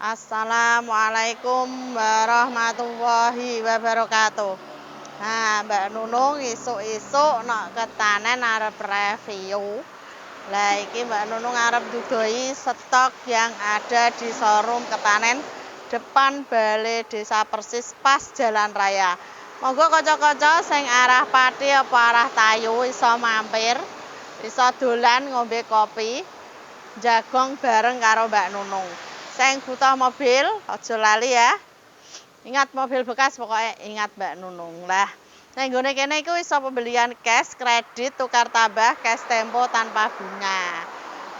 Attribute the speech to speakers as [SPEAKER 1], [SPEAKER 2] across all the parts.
[SPEAKER 1] Assalamualaikum warahmatullahi wabarakatuh. Nah, Mbak Nunung isuk-isuk nak ketanen arep review. Lah iki Mbak Nunung arep dudoi stok yang ada di showroom ketanen depan Balai Desa Persis pas jalan raya. Monggo kanca-kanca sing arah Pati apa arah Tayu iso mampir, iso dolan ngombe kopi, jagong bareng karo Mbak Nunung. Sing butuh mobil, aja lali ya. Ingat mobil bekas pokoknya ingat Mbak Nunung lah. Nah, nggone kene iku iso pembelian cash, kredit, tukar tambah, cash tempo tanpa bunga.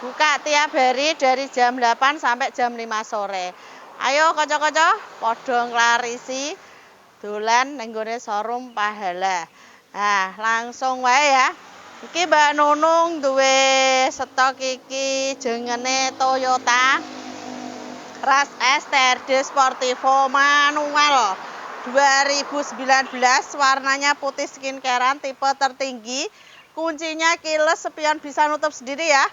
[SPEAKER 1] Buka tiap hari dari jam 8 sampai jam 5 sore. Ayo kanca-kanca padha nglarisi dolan ning nggone showroom Pahala. Nah, langsung wae ya. Iki Mbak Nunung duwe stok iki jengene Toyota Ras S TRD Sportivo manual 2019, warnanya putih skincarean tipe tertinggi, kuncinya keyless, spion bisa nutup sendiri ya.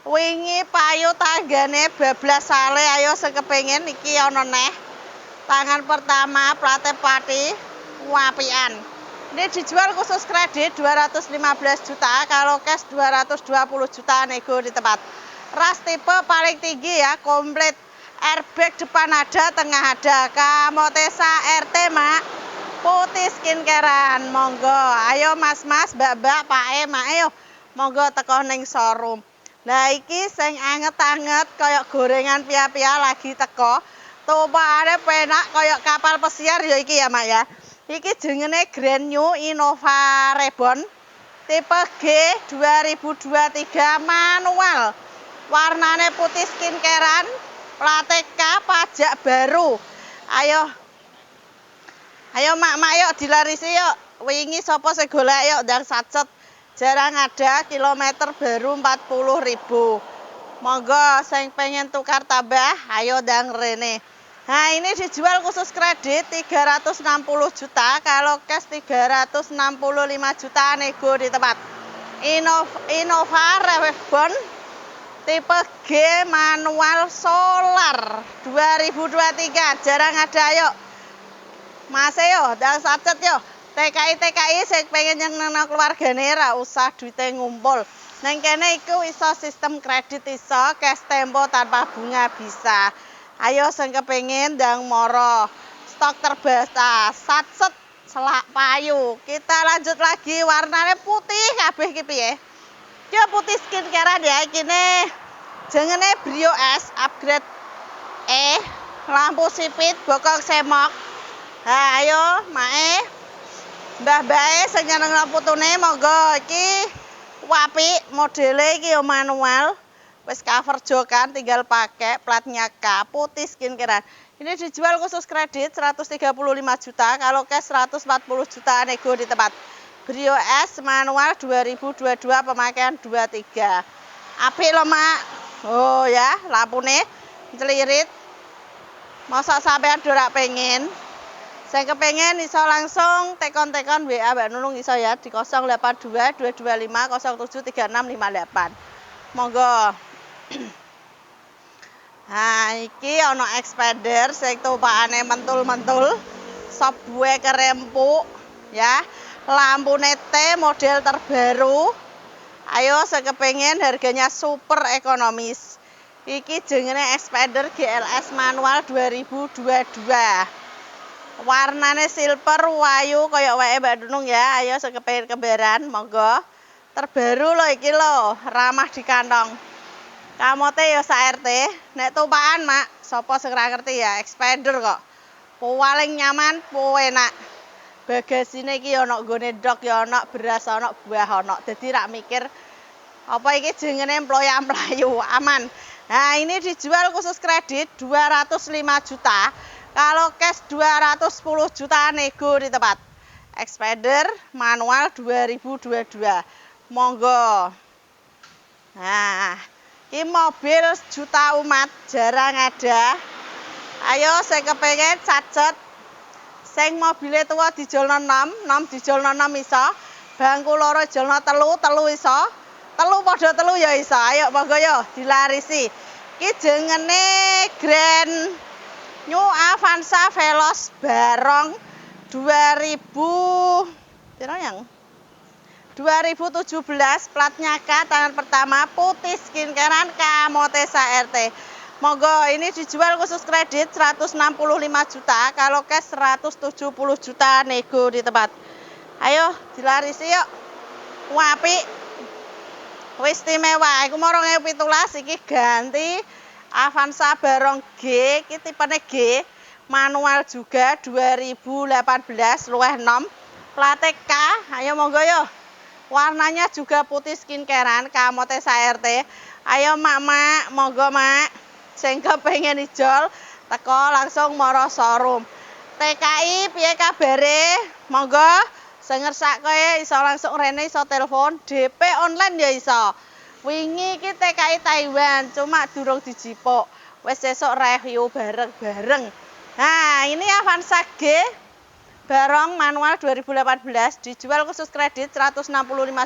[SPEAKER 1] Wingi payu tanggane bablas sale, ayo sekepengin iki ono neh. Tangan pertama plate Pati wapian. Ini dijual khusus kredit 215 juta, kalau cash 220 juta nego di tempat. Ras tipe paling tinggi ya, komplit. Airbag depan ada, tengah ada. Kamotesa RT mak, putih skincarean. Monggo, ayo mas-mas, mbak-mbak, pak mak, ayo monggo teko ning showroom. Nah iki sing anget-anget kayak gorengan pia-pia lagi teko. Tumpakane penak kayak kapal pesiar ya iki ya mak ya. Iki jenenge Grand New Innova Reborn tipe G 2023 manual. Warnane putih skincarean, plat K pajak baru. Ayo mak-mak yuk dilarisi yuk. Wingi sapa sing golek yuk ndang sacet. Jarang ada, kilometer baru 40.000. Monggo sing pengen tukar tambah ayo ndang rene. Nah, ini dijual khusus kredit 360 juta, kalau cash 365 juta nego di tempat. Innova Reborn tipe G manual solar 2023, jarang ada yuk. Mas yo, ndang sacet yo. TKI sing pengen nyenengno keluargane ra usah duite ngumpul. Neng kene iku iso sistem kredit iso, cash tempo tanpa bunga bisa. Ayo sing kepengin ndang moro. Stok terbatas, sacet selak payu. Kita lanjut lagi, warnanya putih kabeh iki piye? Iki putih skincarean ya, ikine jengene Brio S upgrade lampu sipit, bokong semok. Nah, ayo mae mbah-mbahe sing nyenengno putune monggo iki wapi modele iki yo manual. Wis cover jokan tinggal pakai platnya K, putih skincarean. Ini dijual khusus kredit 135 juta, kalau cash 140 juta nego di tempat. Brio S manual 2022 pemakaian 23. Apik lho mak. Oh ya, lampune celirit. Masa sampean ora pengen? Saya kepengen iso langsung tekon-tekon WA Mbak Nunung iso ya di 082 225 073658. Monggo. Nah, iki ana Expander sing tumpakane mentul-mentul. Subway kerempuk ya. Lampune T model terbaru. Ayo sekepengen harganya super ekonomis. Iki jenenge Expander GLS manual 2022. Warnane silver wayu kayak wae Mbak Nunung ya. Ayo sekepengen kembaran monggo. Terbaru loh iki loh, ramah di kantong. Kamote ya sak RT, nek tumpakan mak, sapa sing ora ngerti ya, Expander kok. Paling nyaman, enak. Bagasine iki ana nggone ndok ya ana, beras ana, buah ana. Dadi rak mikir apa iki jenenge employa-mlayu, aman. Nah, ini dijual khusus kredit 205 juta. Kalau cash 210 juta nego di tempat. Expander manual 2022. Monggo. Nah, ini mobil juta umat jarang ada. Ayo saya kepengen sacet. Sing mobile tua dijolno 6 dijolno 6 iso. Bangku loro dijolno 3 iso. 3 padha 3 ya iso. Ayo monggo yo dilarisi. Iki jenenge Grand New Avanza Veloz Barong 2017 platnya K, tangan pertama, putih skincarean Kamotesa RT. Monggo, ini dijual khusus kredit 165 juta, kalau cash 170 juta, nego di tempat. Ayo dilarisi yuk. Wapi wis istimewa. Iku mau 2017 iki ganti Avanza Barong G, iki tipenya G, manual juga 2018 luwih nom. Plate K, ayo monggo yo. Warnanya juga putih skincarean Kamotesa RT. Ayo mak-mak, monggo mak. Sing kepengin ijol teko langsung moro showroom. TKI piye kabare? Monggo sing ngersak kowe iso langsung rene, iso telepon, DP online ya iso. Wingi iki TKI Taiwan, cuma durung dijipuk. Wis esuk review bareng-bareng. Nah, ini Avanza G Barong manual 2018 dijual khusus kredit 165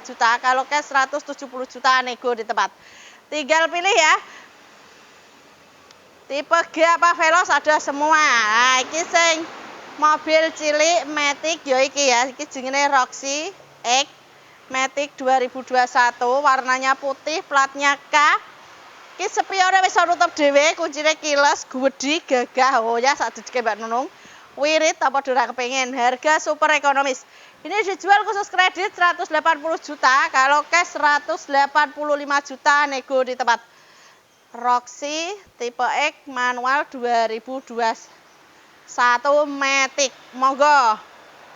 [SPEAKER 1] juta, kalau cash 170 juta, nego di tempat. Tinggal pilih ya. Tipe G apa Veloz ada semua. Nah, iki sing mobil cilik Matic ya iki ya. Iki jenenge Roxy X Matic 2021, warnanya putih, platnya K. Iki spione wis nutup dhewe, kuncine kiles, gedhi, gagah. Oh ya, sak didike Mbak Nunung. Wirit apa ora kepengin, harga super ekonomis. Ini dijual khusus kredit 180 juta, kalau cash 185 juta, nego di tempat. Roxy tipe X manual 2021 Matic. Monggo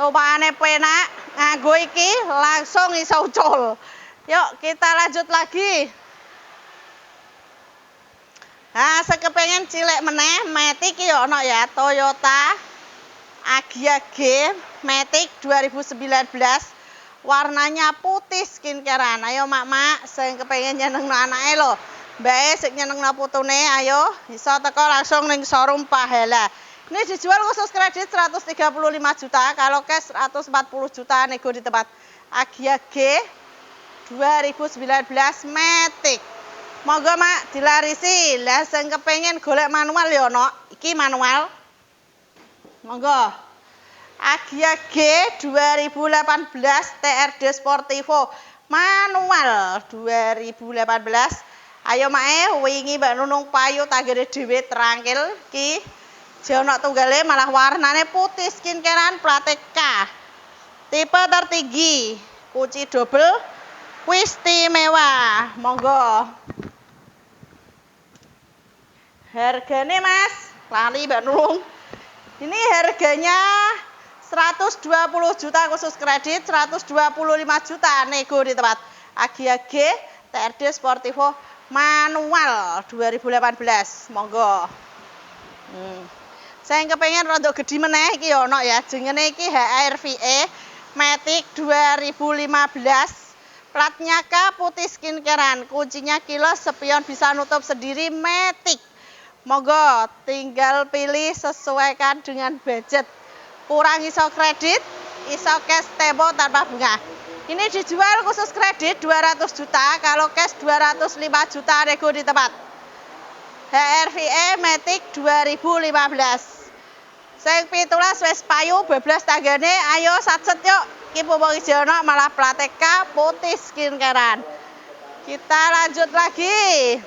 [SPEAKER 1] tupane penak, nganggo iki langsung iso ucul. Yuk kita lanjut lagi. Nah, sekepengen cilik meneh Matic ya ono ya, Toyota Agya G Matic 2019, warnanya putih skincarean. Ayo mak-mak sing kepengen nyenengno anake lho. Mbak sing nyenengno putune, ayo iso teko langsung ning showroom Pahala. Ini dijual khusus kredit 135 juta, kalau cash 140 juta, nego di tempat. Agya G 2019 Matic. Monggo mak dilarisi. Lah sing kepengen golek manual ya ono. Iki manual. Monggo. Agya G 2018 TRD Sportivo manual 2018. Ayo mae wingi Mbak Nunung payu tanggane dhewe trangkil ki jono tunggale malah warnane putih skincarean plate K. Tipe tertinggi, kunci double, istimewa. Monggo. Hargane Mas, lali Mbak Nunung. Ini harganya 120 juta khusus kredit, 125 juta, nego di tempat. Agya G TRD Sportivo manual 2018. Monggo. Saya kepengen rondo gede meneh iki ono ya. Jenenge iki HRVE Matic 2015. Platnya K, putih skincarean. Kuncinya kilos, spion bisa nutup sendiri, Matic. Monggo, tinggal pilih sesuaikan dengan budget. Kurang iso kredit, iso cash tempo tanpa bunga. Ini dijual khusus kredit 200 juta, kalau cash 205 juta, nego di tempat. HRVE Matic 2015. Sing 17 wis payu beblas tanggane, ayo satset yuk. Iki pupuk ijono malah plate K putih skincarean. Kita lanjut lagi.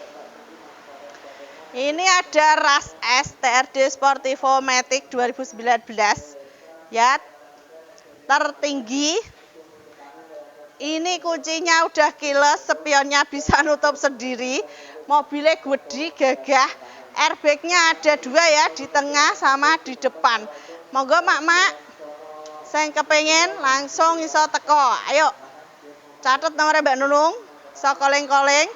[SPEAKER 1] Ini ada RAS S TRD Sportivo Matic 2019. Ya, tertinggi. Ini kuncinya udah kiles, spionnya bisa nutup sendiri, mobilnya gede, gagah, airbagnya ada 2 ya, di tengah sama di depan. Monggo mak-mak, saya kepengen langsung iso teko. Ayo, catat nomornya Mbak Nunung, iso koleng-koleng,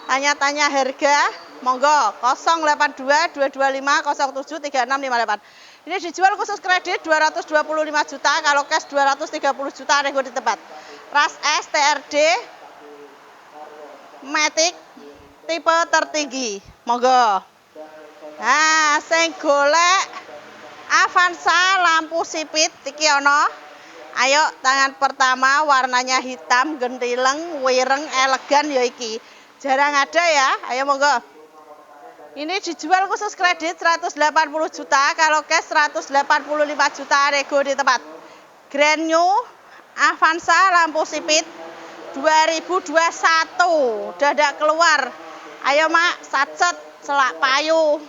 [SPEAKER 1] tanya-tanya harga, monggo 082 225 07 3658. Ini dijual khusus kredit 225 juta, kalau cash 230 juta, nego di tempat. RAS S TRD Matic tipe tertinggi. Monggo. Nah, sing golek Avanza lampu sipit iki ono. Ayo tangan pertama warnanya hitam, gentileng, wireng, elegan ya iki. Jarang ada ya. Ayo monggo. Ini dijual khusus kredit 180 juta, kalau cash 185 juta, nego di tempat. Grand New Avanza lampu sipit 2021 dadak keluar. Ayo mak satset selak payu.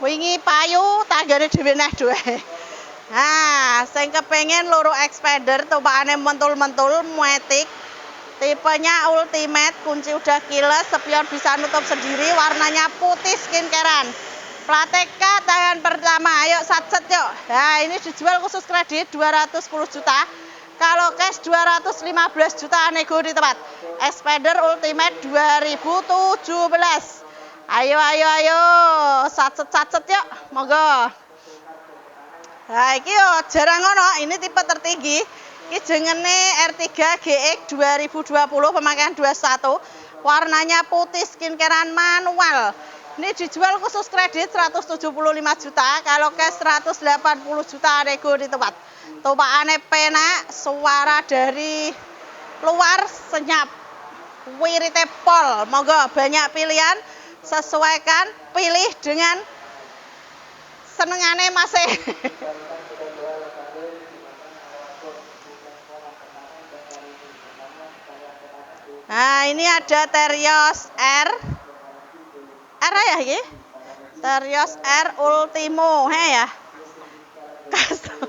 [SPEAKER 1] Wingi payu tanggane dhewe neh duwe. Nah, sing kepengen loro expander tumpakane mentul-mentul matic. Tipenya ultimate, kunci udah kiles, spion bisa nutup sendiri, warnanya putih skincarean. Plateka tangan pertama, ayo satset yuk. Nah, ini dijual khusus kredit 210 juta. Kalau cash 215 juta, nego di tempat. Expander ultimate 2017. Ayo, satset yuk, monggo. Nah, iki yo jarang ngono, ini tipe tertinggi. Iki jenenge R3 GX 2020 pemakaian 21. Warnanya putih skincarean manual. Ini dijual khusus kredit 175 juta, kalau cash 180 juta, nego di tempat. Tumpakane penak, suara dari luar senyap. Wirite pol, monggo banyak pilihan, sesuaikan, pilih dengan senengane masih. Nah, ini ada Terios R ya ini? Terios R Ultimo, ya. Custom.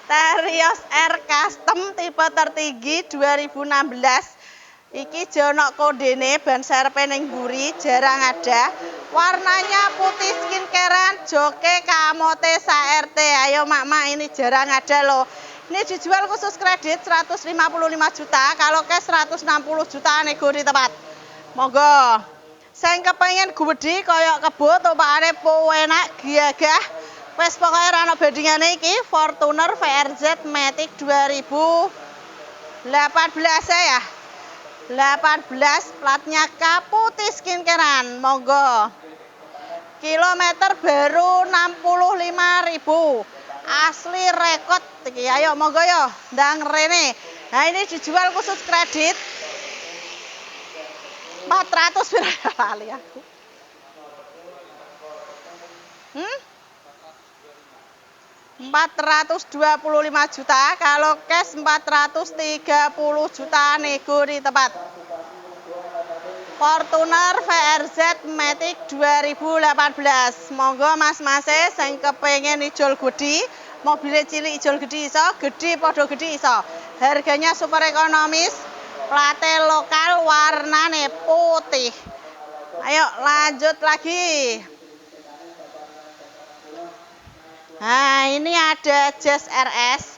[SPEAKER 1] Terios R Custom tipe tertinggi 2016. Iki jono kodene ban serpe ning mburi, jarang ada. Warnanya putih skincarean, joke kamote sa-RT. Ayo mak-mak, ini jarang ada loh. Ini dijual khusus kredit 155 juta, kalau cash 160 juta, nego di tempat. Monggo. Sing kepengen gede kaya kebo tumpakane enak gagah. Wes pokoke ora ana bandingane iki Fortuner VRZ Matic 2018 ya. 18 platnya putih skincarean, monggo. Kilometer baru 65.000. Asli rekod iki. Ayo monggo yo ndang rene. Nah, ini dijual khusus kredit 400 berapa kali aku. 425 juta, kalau cash 430 juta, nego di tempat. Fortuner VRZ Matic 2018. Monggo mas-mase sing kepengen ijol gede, mobilnya cilik ijol gede iso, gede podo gede iso. Harganya super ekonomis, plate lokal, warnane putih. Ayo lanjut lagi. Nah, ini ada Jazz RS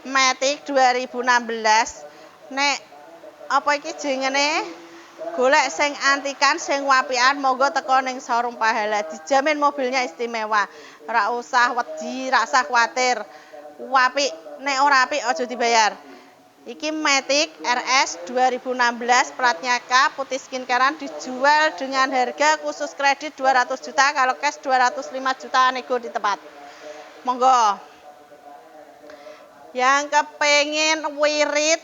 [SPEAKER 1] Matic 2016. Nek apa iki jenenge? Golek sing antikan, sing wapian, monggo teko ning showroom Pahala. Dijamin mobilnya istimewa. Ora usah wedi, ora usah kuwatir. Apik, nek ora apik aja dibayar. Iki Matic RS 2016, platnya K, putih skincarean, dijual dengan harga khusus kredit 200 juta, kalau cash 205 juta, nego di tempat. Monggo. Yang kepengen wirid,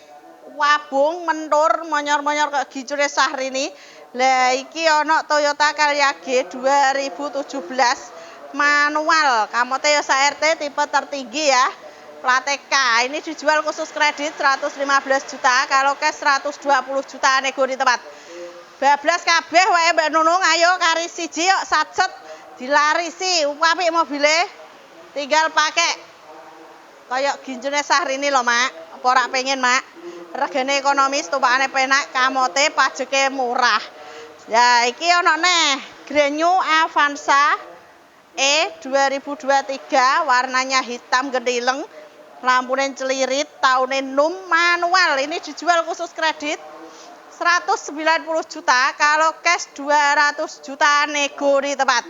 [SPEAKER 1] wabung, mentur, monyor-monyor kok gicure Syahrini. Lah iki ana Toyota Calya G 2017 manual. Kamote yo sa-RT tipe tertinggi ya. Plate K. Ini dijual khusus kredit 115 juta, kalau cash 120 juta, nego di tempat. Bablas kabeh wae Mbak Nunung, ayo kari siji yuk satset dilarisi. Apik mobile. Tinggal pakai kayak ginjune Syahrini loh mak. Apa ora pengen mak? Regane ekonomis, tumpakane penak, kamote pajeke murah. Ya iki ono neh Grand New Avanza E 2023, warnanya hitam gedileng, lampune celirit, taune num, manual. Ini dijual khusus kredit 190 juta, kalau cash 200 juta, nego di tempat.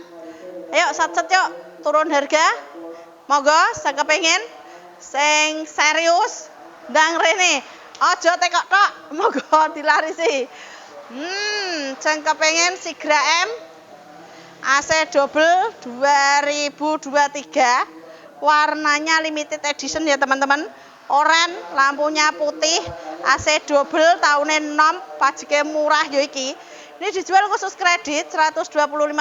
[SPEAKER 1] Ayo satset yuk turun harga. Monggo sing kepengin sing serius ndang rene. Aja tekok tok, monggo dilarisi. Sing kepengin Sigra M AC double 2023. Warnanya limited edition ya teman-teman. Oren, lampunya putih, AC double, tahunnya 6, pajake murah yo iki. Ini dijual khusus kredit 125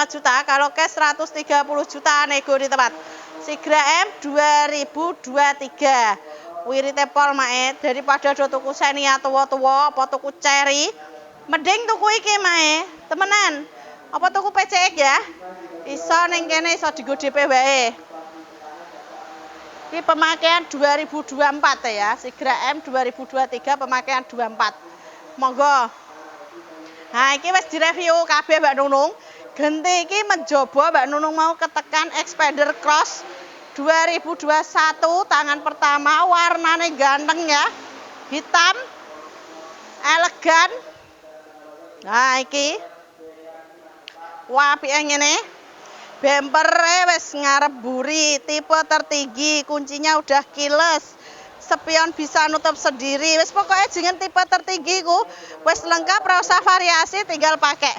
[SPEAKER 1] juta, kalau cash 130 juta nego di tempat. Sigra M 2023. Wirite pol mae daripada do tuku Xenia tuwa-tuwa apa tuku Cherry. Mending tuku iki mae, temenan. Apa tuku PCX ya? Iso ning kene iso digo DP wae. Ini pemakaian 2024 ya, Sigra M 2023 pemakaian 24. Monggo. Nah, iki wis direview kabeh Mbak Nunung. Genti iki mencoba Mbak Nunung mau ketekan Expander Cross 2021 tangan pertama, warnanya ganteng ya. Hitam. Elegan. Nah, iki. Wah, apike ngene. Bempernya wis ngarep buri, tipe tertinggi, kuncinya udah keyless. Spion bisa nutup sendiri. Wis pokoknya dengan tipe tertinggi ku wis lengkap, ora usah variasi, tinggal pakai.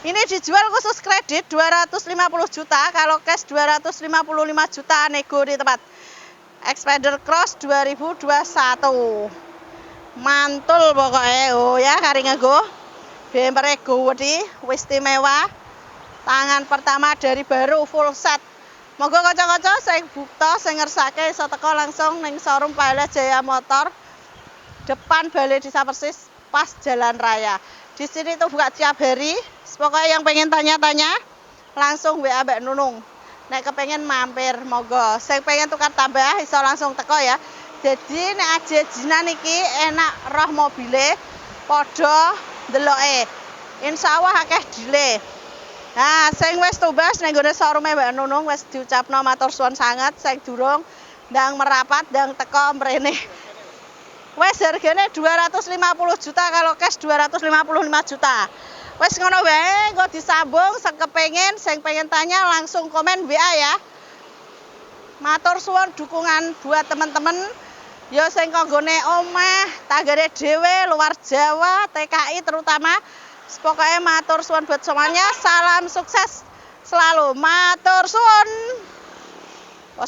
[SPEAKER 1] Ini dijual khusus kredit 250 juta, kalau cash 255 juta nego di tempat. Expander Cross 2021. Mantul pokoknya. Oh ya, kari nggo. Bempernya gede, wis istimewa. Tangan pertama dari baru full set. Monggo kanca-kanca sing bukta sing ngersake iso teko langsung ning showroom Pilot Jaya Motor depan Balai Desa Persis pas jalan raya. Di sini tuh buka tiap hari. Pokoknya yang pengen tanya-tanya langsung WA Mbak Nunung. Nek kepengen mampir monggo. Sing pengen tukar tambah iso langsung teko ya. Jadi nek ajejinan iki enak roh mobile padha ndeloke. Insyaallah akeh delay. Nah, sing wis tubas ning gone showroom Mbak Nunung wis diucapno matur suwun sanget, sing durung ndang merapat ndang teko mrene. Wis hargane 250 juta, kalau cash 255 juta. Wis ngono wae, engko disambung sing kepengin, sing pengen tanya langsung komen WA ya. Matur suwun dukungan buat teman-teman ya sing kanggone omah, tanggane dhewe, luar Jawa, TKI terutama. Pokoknya matur suwun buat semuanya, salam sukses selalu, matur suwun.